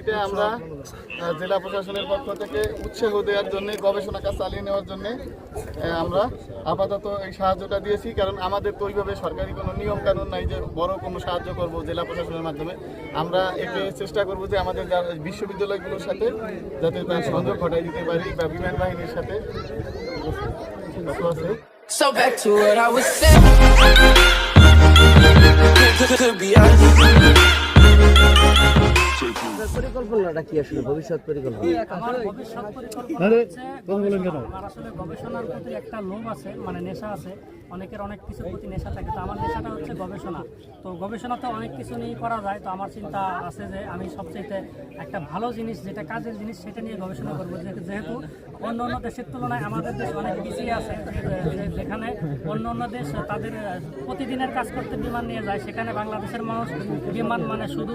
পরবর্তীতে আমরা জেলা প্রশাসনের পক্ষ থেকে উৎসাহ দেওয়ার জন্য গবেষণা কাজ চালিয়ে নেওয়ার জন্য আমরা আপাতত এই সাহায্যটা দিয়েছি। কারণ আমাদের তো ওইভাবে সরকারি কোনো নিয়ম কানুন নাই যে বড় কোনো সাহায্য করব জেলা প্রশাসনের মাধ্যমে। আমরা একে চেষ্টা করব যে আমাদের বিশ্ববিদ্যালয়গুলোর সাথে যাতে তার সংযোগ ঘটাই দিতে পারি বা বিমান বাহিনীর সাথে। So back to what I was saying. Could be us. পরিকল্পনাটা কি আসলে ভবিষ্যৎ পরিকল্পনা? আমার ভবিষ্যৎ পরিকল্পনা হচ্ছে আমার আসলে গবেষণার প্রতি একটা লোভ আছে, মানে নেশা আছে। অনেকের অনেক কিছুর প্রতি নেশা থাকে, তো আমার নেশাটা হচ্ছে গবেষণা। তো গবেষণাতে অনেক কিছু নিয়ে করা যায়। তো আমার চিন্তা আছে যে আমি সবচেয়ে একটা ভালো জিনিস, যেটা কাজের জিনিস, সেটা নিয়ে গবেষণা করবো। যেহেতু অন্য অন্য দেশের তুলনায় আমাদের দেশ অনেক পিছিয়ে আছে, যেখানে অন্য অন্য দেশ তাদের প্রতিদিনের কাজ করতে বিমান নিয়ে যায়, সেখানে বাংলাদেশের মানুষ বিমান মানে শুধু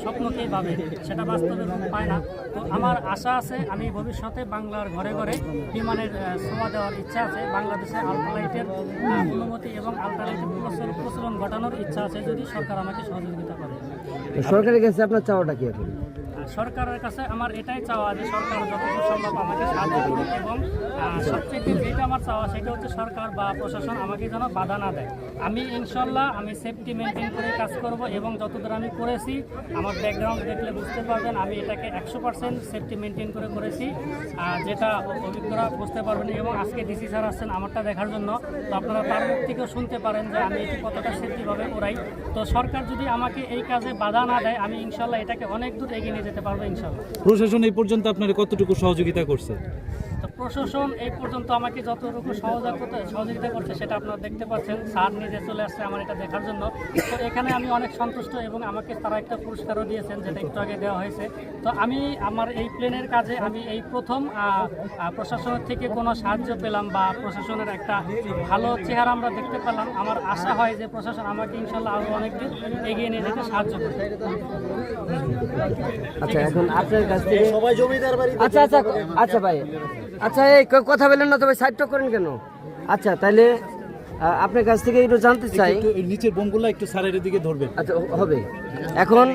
স্বপ্নকেই ভাবে, সেটা বাস্তবে পায় না। তো আমার আশা আছে আমি ভবিষ্যতে বাংলার ঘরে ঘরে বিমানের ছোঁয়া দেওয়ার ইচ্ছা আছে। বাংলাদেশে আলট্রালাইটের অনুমতি এবং আলট্রালাইটের প্রচলন ঘটানোর ইচ্ছা আছে, যদি সরকার আমাকে সহযোগিতা করে। সরকারের কাছে আপনার চাওয়াটা কি এখন? সরকারের কাছে আমার এটাই চাওয়া যে সরকার যতটুকু সম্ভব আমাকে সাহায্য করুক, এবং সবচেয়ে যেটা আমার চাওয়া সেটা হচ্ছে সরকার বা প্রশাসন আমাকে যেন বাধা না দেয়। আমি ইনশাল্লাহ আমি সেফটি মেনটেন করে কাজ করব, এবং যতদূর আমি করেছি আমার ব্যাকগ্রাউন্ড দেখলে বুঝতে পারবেন আমি এটাকে 100% সেফটি মেনটেন করে করেছি, যেটা অভিজ্ঞরা বুঝতে পারবেন। এবং আজকে ডিসি স্যার আসছেন আমারটা দেখার জন্য, তো আপনারা তার মুখ থেকেও শুনতে পারেন যে আমি এটি কতটা সেফটিভাবে করাই। তো সরকার যদি আমাকে এই কাজে বাধা না দেয়, আমি ইনশাল্লাহ এটাকে অনেক দূর এগিয়ে নিয়ে যেতে পারবো ইনশাল্লাহ। প্রশাসন এই পর্যন্ত আপনার কতটুকু সহযোগিতা করছে? তো প্রশাসন এই পর্যন্ত আমাকে যতটুকু সহযোগিতা করছে সেটা আপনারা দেখতে পাচ্ছেন। স্যার নিজে চলে আসছে আমার এটা দেখার জন্য। তো এখানে আমি অনেক সন্তুষ্ট, এবং আমাকে তারা একটা পুরস্কারও দিয়েছেন, যেটা একটু আগে দেওয়া হয়েছে। তো আমি আমার এই প্লেনের কাজে আমি এই প্রথম প্রশাসনের থেকে কোনো সাহায্য পেলাম, বা প্রশাসনের একটা ভালো চেহারা আমরা দেখতে পেলাম। আমার আশা হয় যে প্রশাসন আমাকে ইনশাল্লাহ আরও অনেকদিন এগিয়ে নিয়ে যেতে সাহায্য করবে। আচ্ছা, এখন আপনার কাছ থেকে সবাই জমিদার বাড়ি। আচ্ছা আচ্ছা আচ্ছা ভাই, আচ্ছা এই কথা বলেন না তো ভাই, সাইডটা করেন কেন? আচ্ছা, তাহলে আপনার কাছ থেকে একটু জানতে চাই, এই নিচের বোমগুলো একটু সারের দিকে ধরবেন। আচ্ছা হবে এখন।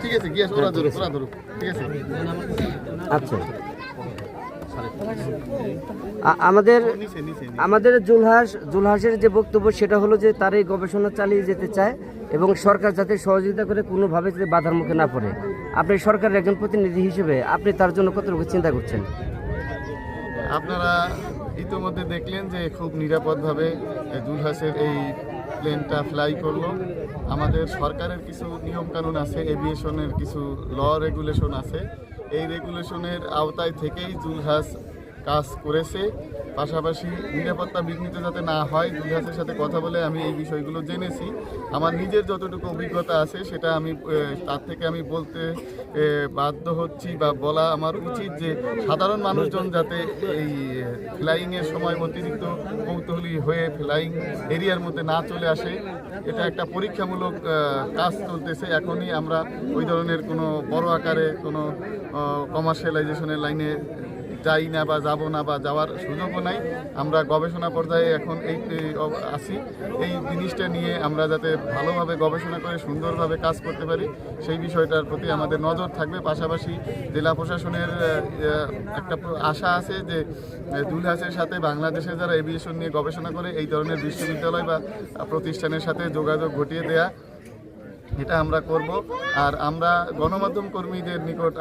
ঠিক আছে, গিয়ে ওরা ধরো, ঠিক আছে। আচ্ছা, আমাদের জুলহাসের যে বক্তব্য সেটা হলো যে তার এই গবেষণা চালিয়ে যেতে চায়, এবং সরকার যাতে সহযোগিতা করে কোনোভাবে যাতে বাধার মুখে না পড়ে। আপনি সরকারের একজন প্রতিনিধি হিসেবে আপনি তার জন্য কতটুকু চিন্তা করছেন? আপনারা ইতিমধ্যে দেখলেন যে খুব নিরাপদভাবে জুলহাসের এই প্লেনটা ফ্লাই করলো। আমাদের সরকারের কিছু নিয়মকানুন আছে, এভিয়েশনের কিছু ল রেগুলেশন আছে। এই রেগুলেশনের আওতায় থেকেই জুলহাস কাজ করেছে। পাশাপাশি নিরাপত্তা বিঘ্নিত যাতে না হয়, জুলহাসের সাথে কথা বলে আমি এই বিষয়গুলো জেনেছি। আমার নিজের যতটুকু অভিজ্ঞতা আছে সেটা আমি তার থেকে আমি বলতে বাধ্য হচ্ছি, বা বলা আমার উচিত যে সাধারণ মানুষজন যাতে এই ফ্লাইংয়ের সময় অতিরিক্ত কৌতূহলী হয়ে ফ্লাইং এরিয়ার মধ্যে না চলে আসে। এটা একটা পরীক্ষামূলক কাজ চলতেছে। এখনই আমরা ওই ধরনের কোনো বড় আকারে কোনো কমার্শিয়ালাইজেশনের লাইনে যাই না, বা যাব না, বা যাওয়ার সুযোগও নাই। আমরা গবেষণা পর্যায়ে এখন এই আছি। এই জিনিসটা নিয়ে আমরা যাতে ভালোভাবে গবেষণা করে সুন্দরভাবে কাজ করতে পারি সেই বিষয়টার প্রতি আমাদের নজর থাকবে। পাশাপাশি জেলা প্রশাসনের একটা আশা আছে যে জুলহাসের সাথে বাংলাদেশে যারা এভিয়েশন নিয়ে গবেষণা করে এই ধরনের বিশ্ববিদ্যালয় বা প্রতিষ্ঠানের সাথে যোগাযোগ ঘটিয়ে দেয়া, এটা আমরা করব। আর আমরা গণমাধ্যম কর্মীদের নিকট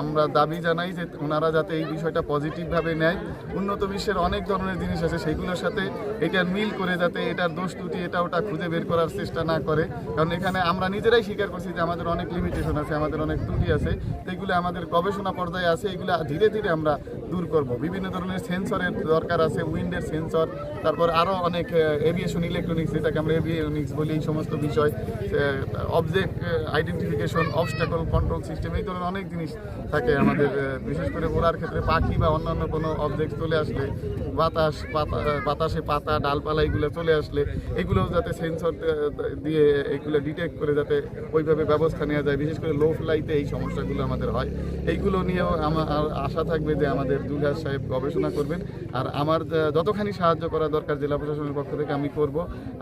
আমরা দাবি জানাই যে ওনারা যাতে এই বিষয়টা পজিটিভভাবে নেয়। উন্নত বিশ্বের অনেক ধরনের জিনিস আছে, সেইগুলোর সাথে এটার মিল করে যাতে এটার দোষ ত্রুটি এটা ওটা খুঁজে বের করার চেষ্টা না করে। কারণ এখানে আমরা নিজেরাই স্বীকার করছি যে আমাদের অনেক লিমিটেশন আছে, আমাদের অনেক ত্রুটি আছে, এগুলো আমাদের গবেষণা পর্যায়ে আছে। এগুলো ধীরে ধীরে আমরা দূর করব। বিভিন্ন ধরনের সেন্সরের দরকার আছে, উইন্ডের সেন্সর, তারপর আরও অনেক এভিয়েশন ইলেকট্রনিক্স, যেটাকে আমরা এভিয়েনিক্স বলি, এই সমস্ত বিষয়, object identification, obstacle control system, এই ধরনের অনেক জিনিস থাকে আমাদের। বিশেষ করে ওড়ার ক্ষেত্রে পাখি বা অন্যান্য কোনো অবজেক্ট চলে আসলে, বাতাসে পাতা ডালপালা এগুলো চলে আসলে এগুলোও যাতে সেন্সর দিয়ে এগুলো ডিটেক্ট করে যাতে ওইভাবে ব্যবস্থা নেওয়া যায়। বিশেষ করে লো ফ্লাইতে এই সমস্যাগুলো আমাদের হয়। এইগুলো নিয়েও আমার আশা থাকবে যে আমাদের জুলহাস সাহেব গবেষণা করবেন। আর আমার যতখানি সাহায্য করা দরকার জেলা প্রশাসনের পক্ষ থেকে আমি করব।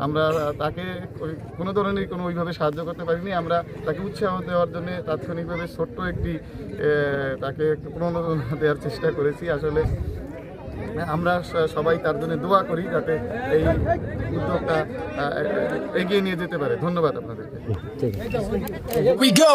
আমরা তাকে কোনো ধরনের কোনো ওইভাবে সাহায্য করতে পারিনি। আমরা তাকে উৎসাহ দেওয়ার জন্য তাৎক্ষণিকভাবে ছোট্ট একটি তাকে প্রণোদনা দেওয়ার চেষ্টা করেছি। আসলে আমরা সবাই তার জন্য দোয়া করি যাতে এই উদ্যোগটা এগিয়ে নিয়ে যেতে পারে। ধন্যবাদ আপনাদেরকে। ঠিক আছে। we go.